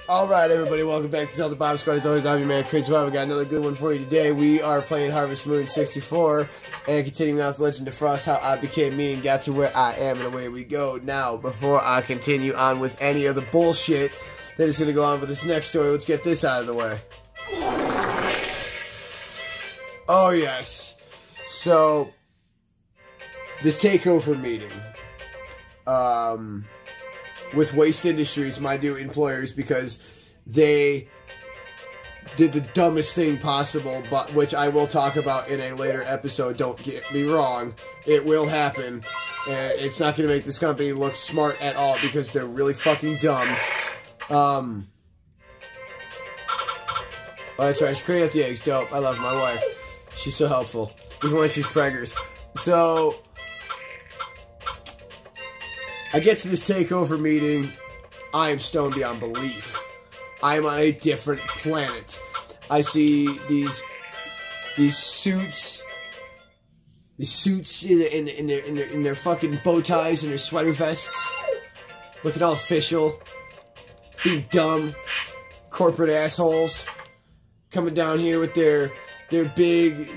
Alright everybody, welcome back to Tell the Bomb Squad. As always, I'm your man, Crazy Bob. We got another good one for you today. We are playing Harvest Moon 64 and continuing on with Legend of Frost, how I became me and got to where I am, and away we go. Now, before I continue on with any of the bullshit that is going to go on with this next story, let's get this out of the way. Oh yes. So, this takeover meeting. With Waste Industries, my new employers, because they did the dumbest thing possible, but which I will talk about in a later episode. Don't get me wrong, it will happen, and it's not going to make this company look smart at all because they're really fucking dumb. Oh, that's right, she created up the eggs. Dope. I love my wife. She's so helpful, even when she's preggers. So I get to this takeover meeting. I am stoned beyond belief. I am on a different planet. I see these suits, in their fucking bow ties and their sweater vests, looking all official, being dumb, corporate assholes, coming down here with their big,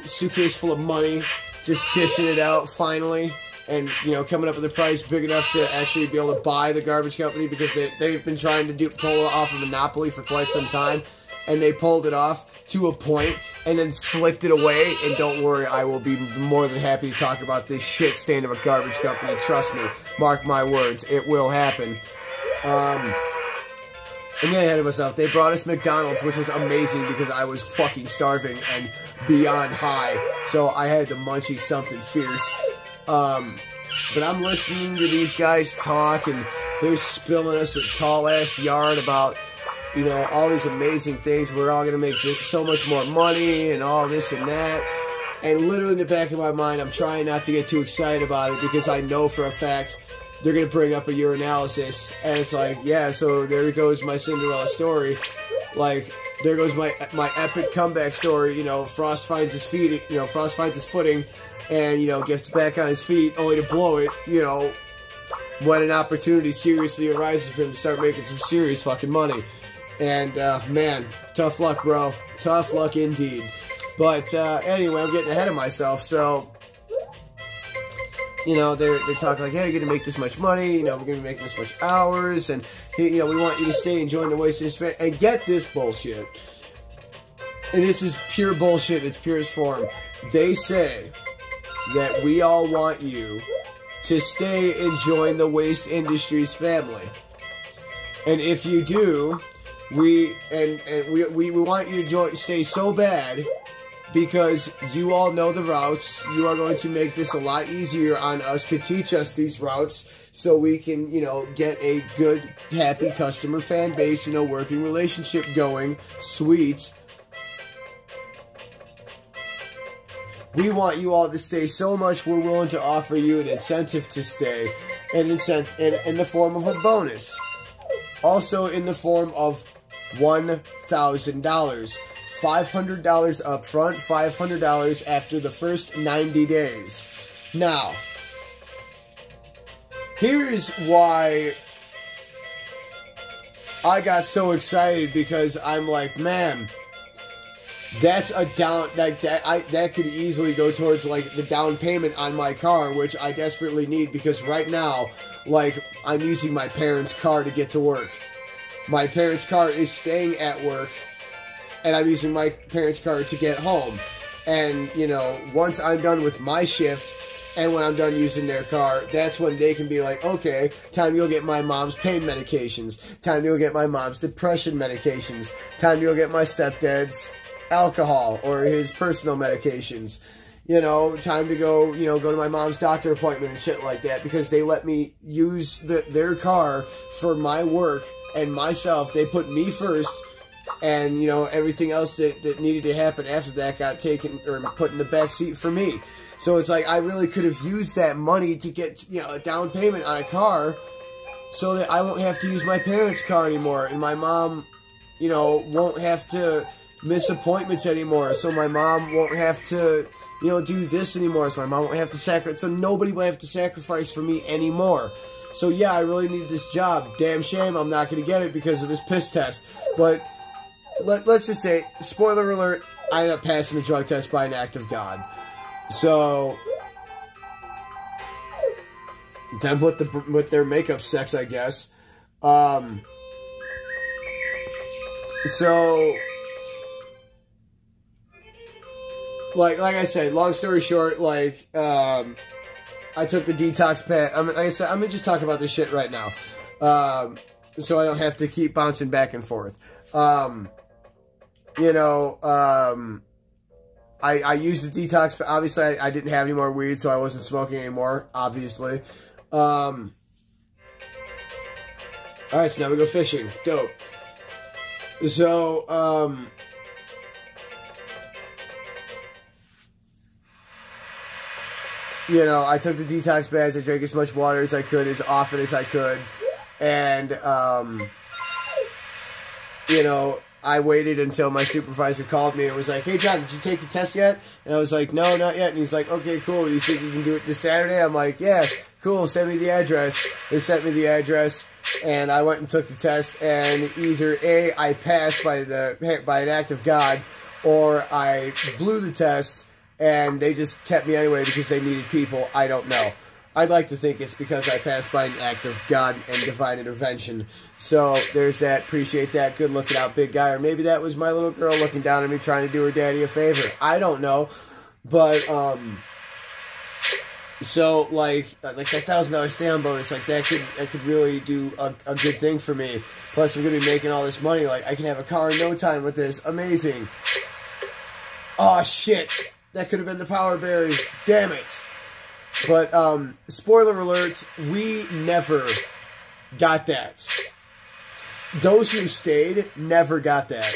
suitcase full of money, just dishing it out finally. And, coming up with a price big enough to actually be able to buy the garbage company, because they've been trying to pull off a monopoly for quite some time. And they pulled it off to a point and then slipped it away. And don't worry, I will be more than happy to talk about this shit stand of a garbage company. Trust me. Mark my words. It will happen. I'm getting ahead of myself. They brought us McDonald's, which was amazing because I was fucking starving and beyond high. So I had to munchie something fierce. But I'm listening to these guys talk, and they're spilling us a tall-ass yarn about, all these amazing things. We're all going to make so much more money and all this and that. And literally in the back of my mind, I'm trying not to get too excited about it, because I know for a fact they're going to bring up a urinalysis. And it's like, yeah, so there goes my Cinderella story. Like, there goes my epic comeback story. Frost finds his feet, Frost finds his footing, and, gets back on his feet, only to blow it, when an opportunity seriously arises for him to start making some serious fucking money. And, man, tough luck, bro. Tough luck indeed. But, anyway, I'm getting ahead of myself, so, they're talking like, hey, you're gonna make this much money, we're gonna be making this much hours, and, we want you to stay and join the Waste Industries. And get this bullshit. And this is pure bullshit in its purest form. They say that we all want you to stay and join the Waste Industries family. And if you do, we want you to stay so bad, because you all know the routes. You are going to make this a lot easier on us to teach us these routes, so we can, get a good, happy customer fan base, working relationship going. Sweet. We want you all to stay so much, we're willing to offer you an incentive to stay. An incentive in the form of a bonus. Also in the form of $1,000. $500 up front, $500 after the first 90 days. Now, here's why I got so excited, because I'm like, man, that's a down, like that could easily go towards like the down payment on my car, which I desperately need, because right now, like, I'm using my parents' car to get to work. My parents' car is staying at work, and I'm using my parents' car to get home. And, once I'm done with my shift, and when I'm done using their car, that's when they can be like, okay, time to go get my mom's pain medications, time to go get my mom's depression medications, time to go get my stepdad's alcohol or his personal medications, time to go, go to my mom's doctor appointment and shit like that, because they let me use their car for my work and myself. They put me first, and, everything else that needed to happen after that got taken or put in the back seat for me. So it's like, I really could have used that money to get, a down payment on a car, so that I won't have to use my parents' car anymore, and my mom, won't have to, miss appointments anymore, so my mom won't have to, you know, do this anymore, so my mom won't have to sacrifice, so nobody will have to sacrifice for me anymore. So yeah, I really need this job. Damn shame I'm not going to get it because of this piss test. But let's just say, spoiler alert, I ended up passing the drug test by an act of God. So then with their makeup sex, I guess. So like I said, long story short, like I took the detox pad. Like I said, I'm gonna just talk about this shit right now, so I don't have to keep bouncing back and forth. You know, I used the detox. Obviously, I didn't have any more weed, so I wasn't smoking anymore. Obviously. All right, so now we go fishing. Dope. So, you know, I took the detox baths. I drank as much water as I could, as often as I could. And, you know, I waited until my supervisor called me and was like, hey, John, did you take your test yet? And I was like, no, not yet. And he's like, okay, cool. You think you can do it this Saturday? I'm like, yeah, cool. Send me the address. They sent me the address, and I went and took the test. And either A, I passed by an act of God, or I blew the test, and they just kept me anyway because they needed people. I don't know. I'd like to think it's because I passed by an act of God and divine intervention. So there's that. Appreciate that. Good looking out, big guy. Or maybe that was my little girl looking down at me trying to do her daddy a favor. I don't know. But, so, like that $1,000 stay-on bonus, like, that could really do a good thing for me. Plus, I'm going to be making all this money. Like, I can have a car in no time with this. Amazing. Oh, shit. That could have been the power berry. Damn it. But, spoiler alert, we never got that. Those who stayed never got that.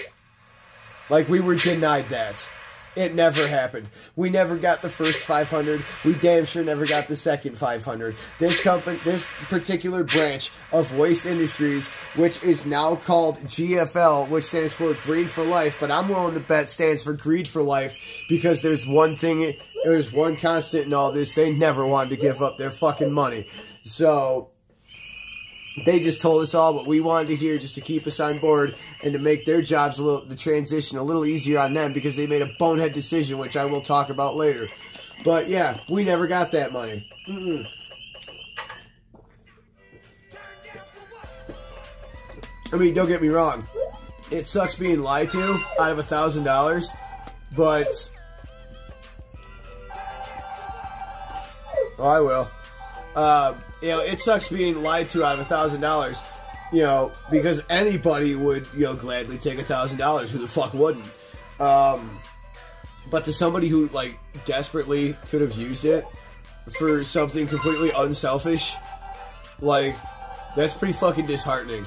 Like, we were denied that. It never happened. We never got the first 500. We damn sure never got the second 500. This particular branch of Waste Industries, which is now called GFL, which stands for Green for Life, but I'm willing to bet stands for Greed for Life, because there's one constant in all this. They never wanted to give up their fucking money. So they just told us all what we wanted to hear, just to keep us on board and to make their jobs the transition a little easier on them, because they made a bonehead decision, which I will talk about later. But yeah, we never got that money. I mean, don't get me wrong. It sucks being lied to out of $1,000, but I will. You know, it sucks being lied to out of $1,000, you know, because anybody would, you know, gladly take $1,000. Who the fuck wouldn't? But to somebody who, like, desperately could have used it for something completely unselfish, like, that's pretty fucking disheartening.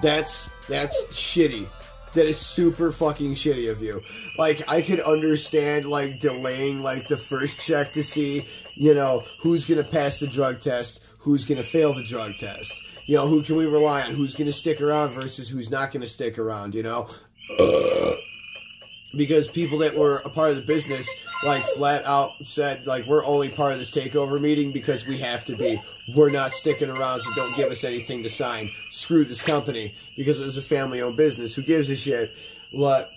That's shitty. That is super fucking shitty of you. Like, I could understand, like, delaying, like, the first check to see, you know, who's gonna pass the drug test, who's gonna fail the drug test. You know, who can we rely on? Who's gonna stick around versus who's not gonna stick around, you know? Because people that were a part of the business, like, flat out said, like, we're only part of this takeover meeting because we have to be. We're not sticking around, so don't give us anything to sign. Screw this company, because it was a family-owned business. Who gives a shit? What?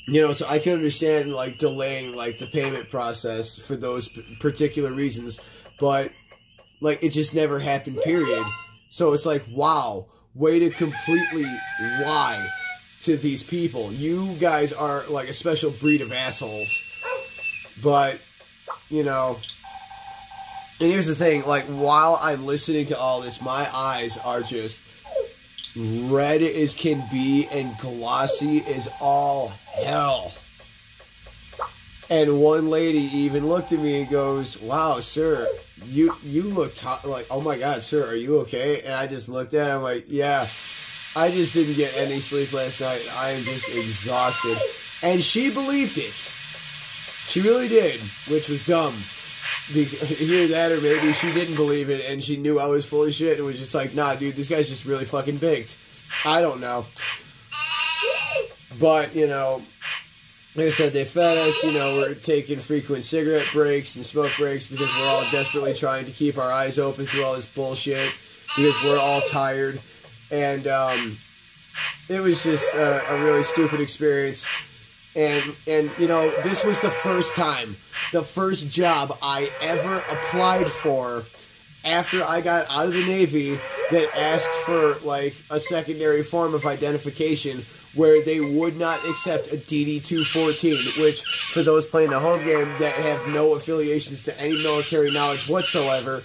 You know, so I can understand, like, delaying, like, the payment process for those particular reasons, but, like, it just never happened, period. So it's like, wow, way to completely lie to these people. You guys are, like, a special breed of assholes. But, you know, and here's the thing, like, while I'm listening to all this, my eyes are just red as can be and glossy as all hell. And one lady even looked at me and goes, wow, sir, you look like, oh my God, sir, are you okay? And I just looked at him like, yeah, I just didn't get any sleep last night. I am just exhausted. And she believed it. She really did, which was dumb. Either that, or maybe she didn't believe it and she knew I was full of shit and was just like, nah, dude, this guy's just really fucking baked. I don't know. But, you know, like I said, they fed us, you know, we're taking frequent cigarette breaks and smoke breaks because we're all desperately trying to keep our eyes open through all this bullshit because we're all tired. And it was just a really stupid experience. And you know, this was the first job I ever applied for after I got out of the Navy that asked for, like, a secondary form of identification where they would not accept a DD-214, which, for those playing the home game that have no affiliations to any military knowledge whatsoever,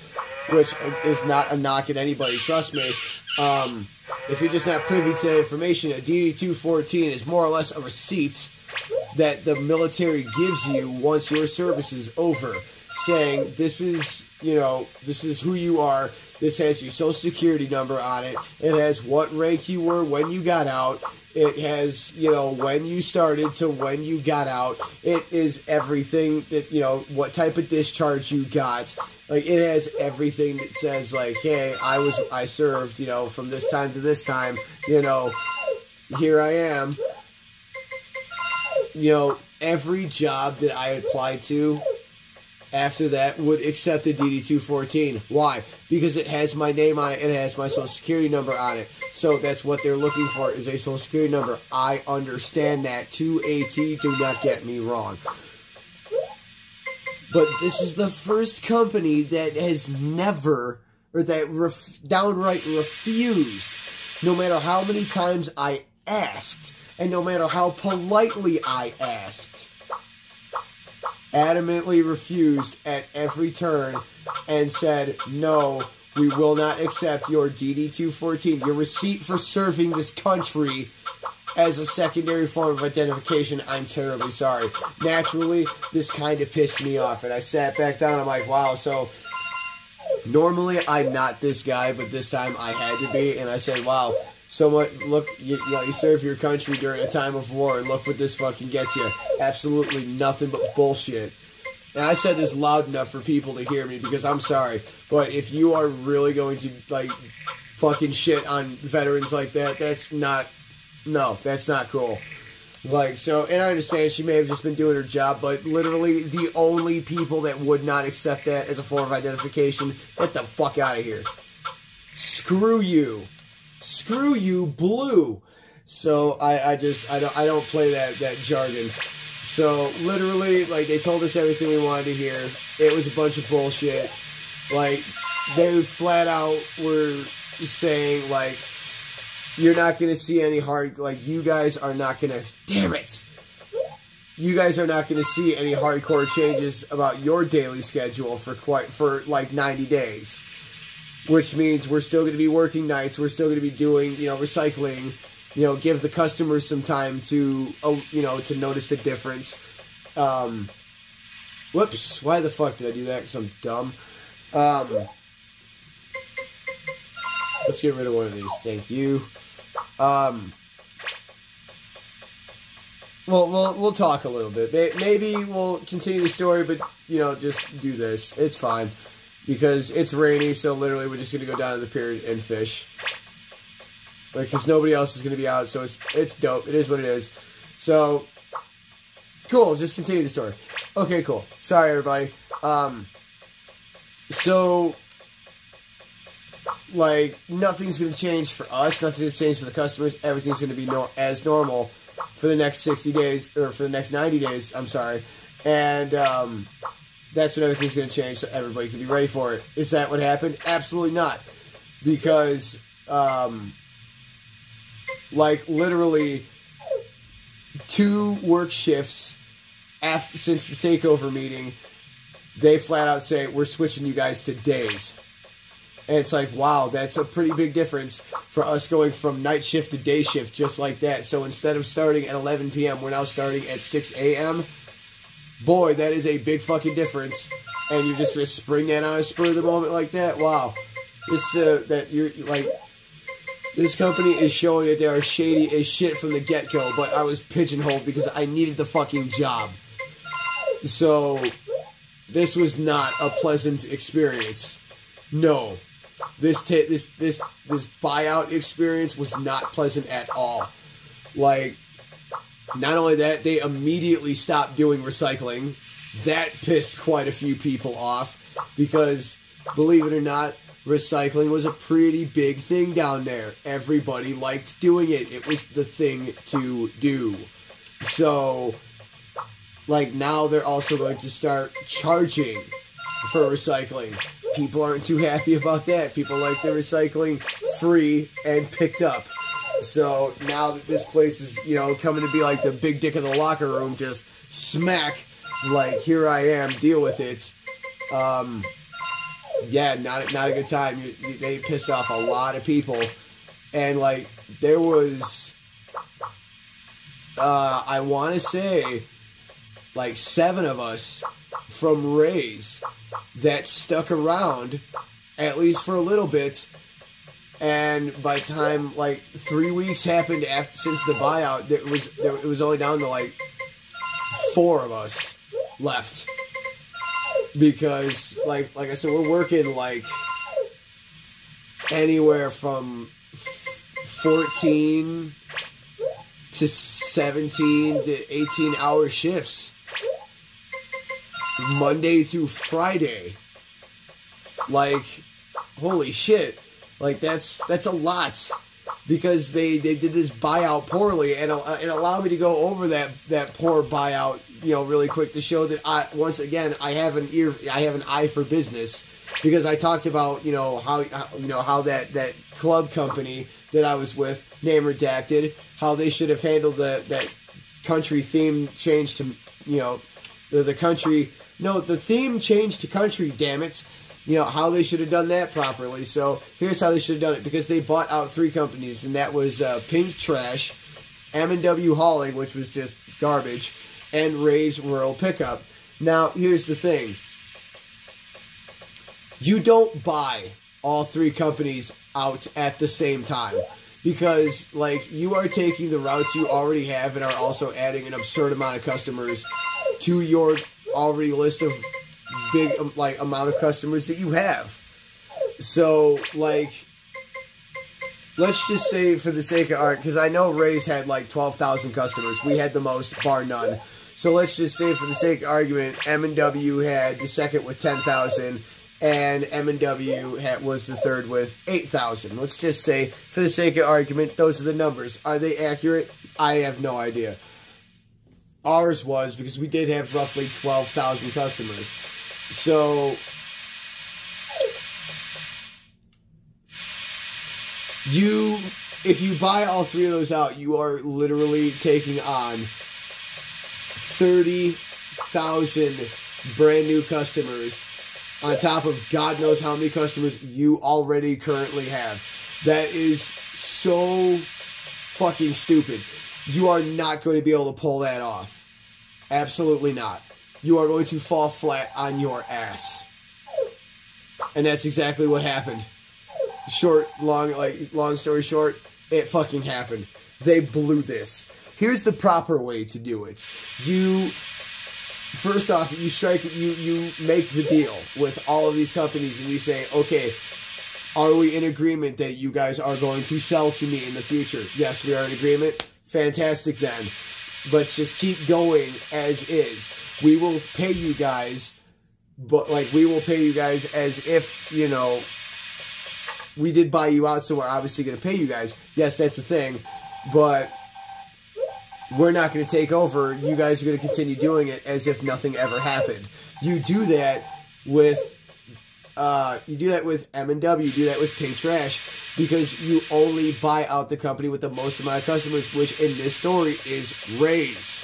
which is not a knock at anybody, trust me, if you're just not privy to that information, a DD-214 is more or less a receipt that the military gives you once your service is over, saying this is, you know, this is who you are, this has your social security number on it, it has what rank you were when you got out, it has, you know, when you started to when you got out, it is everything that, you know, what type of discharge you got, like, it has everything that says, like, hey, I served, you know, from this time to this time, you know, here I am. You know, every job that I applied to after that would accept a DD-214. Why? Because it has my name on it, and it has my social security number on it. So that's what they're looking for, is a social security number. I understand that to a T, do not get me wrong. But this is the first company that has never, or that downright refused, no matter how many times I asked, and no matter how politely I asked, adamantly refused at every turn and said, no, we will not accept your DD-214, your receipt for serving this country, as a secondary form of identification. I'm terribly sorry. Naturally, this kind of pissed me off, and I sat back down. I'm like, wow, so normally I'm not this guy, but this time I had to be, and I said, wow, so much, look, you know, you serve your country during a time of war, and look what this fucking gets you. Absolutely nothing but bullshit. And I said this loud enough for people to hear me, because I'm sorry, but if you are really going to, like, fucking shit on veterans like that, that's not, no, that's not cool. Like, so, and I understand she may have just been doing her job, but literally the only people that would not accept that as a form of identification, get the fuck out of here. Screw you. Screw you, blue. So I don't play that jargon. So literally, like, they told us everything we wanted to hear. It was a bunch of bullshit. Like, they flat out were saying, like, you're not going to see any like, you guys are not going to, damn it. You guys are not going to see any hardcore changes about your daily schedule for like 90 days. Which means we're still going to be working nights. We're still going to be doing, you know, recycling. You know, give the customers some time to, you know, to notice the difference. Whoops. Why the fuck did I do that? Because I'm dumb. Let's get rid of one of these. Thank you. Well, we'll talk a little bit. Maybe we'll continue the story, but, you know, just do this. It's fine. Because it's rainy, so literally we're just going to go down to the pier and fish. Like, because nobody else is going to be out, so it's dope. It is what it is. So, cool. Just continue the story. Okay, cool. Sorry, everybody. So, like, nothing's going to change for us. Nothing's going to change for the customers. Everything's going to be as normal for the next 60 days, or for the next 90 days, I'm sorry. And, that's when everything's going to change, so everybody can be ready for it. Is that what happened? Absolutely not. Because, like, literally 2 work shifts since the takeover meeting, they flat out say, we're switching you guys to days. And it's like, wow, that's a pretty big difference for us going from night shift to day shift just like that. So instead of starting at 11 p.m., we're now starting at 6 a.m., boy, that is a big fucking difference, and you're just gonna spring that on a spur of the moment like that. Wow, that you're like, this company is showing that they are shady as shit from the get-go. But I was pigeonholed because I needed the fucking job. So this was not a pleasant experience. No, this buyout experience was not pleasant at all. Like, Not only that, they immediately stopped doing recycling. That pissed quite a few people off because, believe it or not, recycling was a pretty big thing down there. Everybody liked doing it. It was the thing to do. So, like, now they're also going to start charging for recycling. People aren't too happy about that. People like their recycling free and picked up. So now that this place is, you know, coming to be like the big dick of the locker room, just smack, like, here I am, deal with it. Yeah, not a good time. They pissed off a lot of people. And, like, there was, I want to say, like, 7 of us from Ray's that stuck around, at least for a little bit. And by the time, like, 3 weeks happened since the buyout, it was only down to, like, 4 of us left. Because, like I said, we're working, like, anywhere from 14 to 17 to 18-hour shifts. Monday through Friday. Like, holy shit. Like, that's a lot. Because they did this buyout poorly, and allow me to go over that poor buyout, you know, really quick to show that once again I have an eye for business, because I talked about, you know, how that club company that I was with, name redacted, how they should have handled that country theme change to, you know, the theme change to country, damn it. You know, how they should have done that properly. So, here's how they should have done it. Because they bought out 3 companies, and that was Pink Trash, M&W Hauling, which was just garbage, and Ray's Rural Pickup. Now, here's the thing. You don't buy all 3 companies out at the same time. Because, like, you are taking the routes you already have and are also adding an absurd amount of customers to your already list of big, like, amount of customers that you have. So, like, let's just say, for the sake of art, because I know Ray's had like 12,000 customers. We had the most, bar none. So let's just say, for the sake of argument, M&W had the second with 10,000, and M&W was the third with 8,000. Let's just say, for the sake of argument, those are the numbers. Are they accurate? I have no idea. Ours was, because we did have roughly 12,000 customers. So, if you buy all 3 of those out, you are literally taking on 30,000 brand new customers on top of God knows how many customers you already currently have. That is so fucking stupid. You are not going to be able to pull that off. Absolutely not. You are going to fall flat on your ass. And that's exactly what happened. Long story short, it fucking happened. They blew this. Here's the proper way to do it. First off, you make the deal with all of these companies and you say, okay, are we in agreement that you guys are going to sell to me in the future? Yes, we are in agreement. Fantastic then. Let's just keep going as is. We will pay you guys, but, like, we will pay you guys as if, you know, we did buy you out, so we're obviously going to pay you guys. Yes, that's a thing, but we're not going to take over. You guys are going to continue doing it as if nothing ever happened. You do that with M&W, you do that with Pink Trash, because you only buy out the company with the most amount of customers, which in this story is Ray's.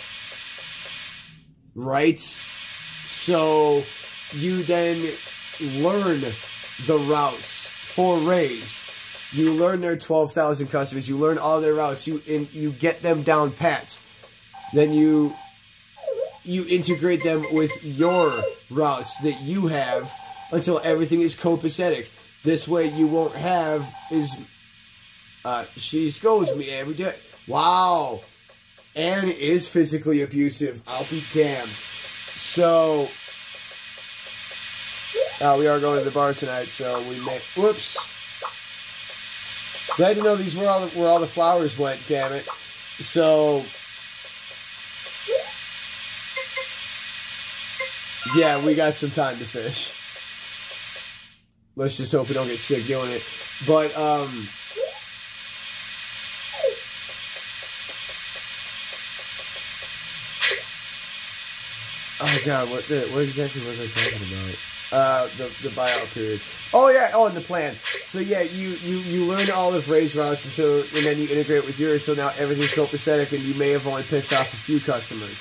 Right? So you then learn the routes for Ray's. You learn their 12,000 customers. You learn all their routes. You get them down pat. Then you integrate them with your routes that you have until everything is copacetic. This way you won't have she scolds me every day. Wow. Anne is physically abusive. I'll be damned. So, we are going to the bar tonight, so we may... Whoops. Glad to know these were where all the flowers went, damn it. So, Yeah, we got some time to fish. Let's just hope we don't get sick doing it. But, oh God, what exactly was I talking about? The buyout period. Oh yeah, and the plan. So yeah, you learn all of Ray's routes and then you integrate with yours, so now everything's copacetic, and you may have only pissed off a few customers.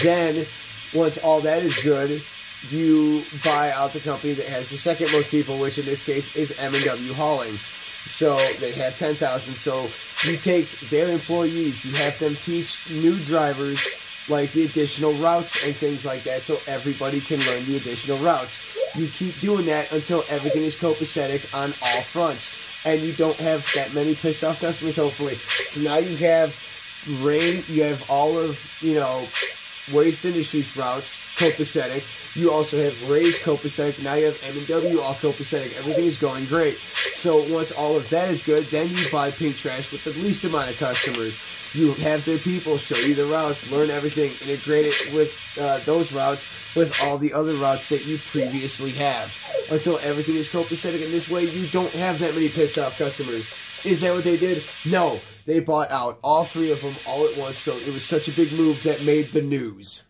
Then, once all that is good, you buy out the company that has the second most people, which in this case is M&W Hauling. So they have 10,000. So you take their employees, you have them teach new drivers like the additional routes and things like that, so everybody can learn the additional routes. You keep doing that until everything is copacetic on all fronts, and you don't have that many pissed off customers, hopefully. So now you have Ray, you have all of, Waste Industries routes copacetic. You also have Ray's copacetic. Now you have M&W all copacetic. Everything is going great. So once all of that is good, then you buy Pink Trash with the least amount of customers. You have their people show you the routes, learn everything, integrate it with those routes with all the other routes that you previously have until everything is copacetic. And this way you don't have that many pissed off customers. Is that what they did? No. They bought out all three of them all at once, so it was such a big move that made the news.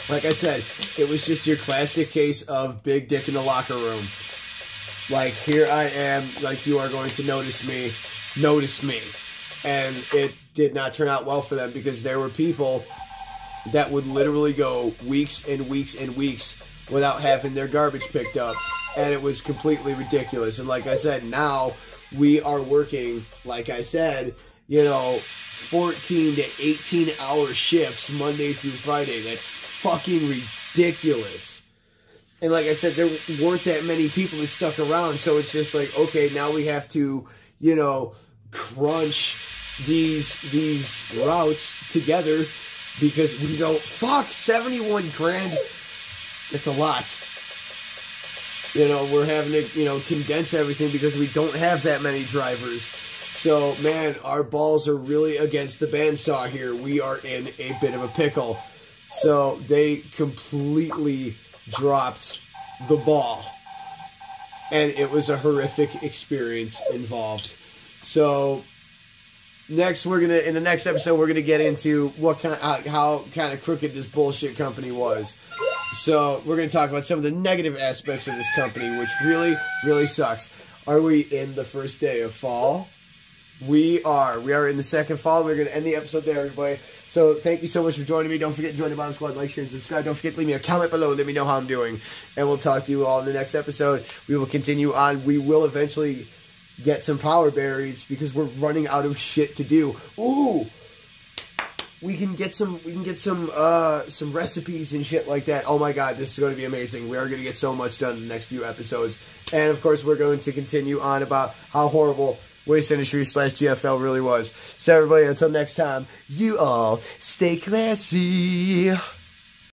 Like I said, it was just your classic case of big dick in the locker room. Like, here I am, like, you are going to notice me. And it did not turn out well for them, because there were people that would literally go weeks and weeks and weeks without having their garbage picked up. And it was completely ridiculous. And like I said, now we are working, like I said, 14 to 18 hour shifts Monday through Friday. That's fucking ridiculous. And like I said, there weren't that many people that stuck around. So it's just like, okay, now we have to, crunch these routes together, because we don't, 71 grand. That's a lot. We're having to, condense everything because we don't have that many drivers. So, man, our balls are really against the bandsaw here. We are in a bit of a pickle. So, they completely dropped the ball. And it was a horrific experience involved. So, in the next episode, we're gonna get into how kind of crooked this bullshit company was. So, we're going to talk about some of the negative aspects of this company, which really, really sucks. Are we in the first day of fall? We are. We are in the second fall. We're going to end the episode there, everybody. So, thank you so much for joining me. Don't forget to join the Bomb Squad. Like, share, and subscribe. Don't forget to leave me a comment below. Let me know how I'm doing. And we'll talk to you all in the next episode. We will continue on. We will eventually get some power berries, because we're running out of shit to do. Ooh! We can get some recipes and shit like that. Oh my God, this is going to be amazing. We are going to get so much done in the next few episodes. And of course, we're going to continue on about how horrible Waste Industries / GFL really was. So everybody, until next time, you all stay classy.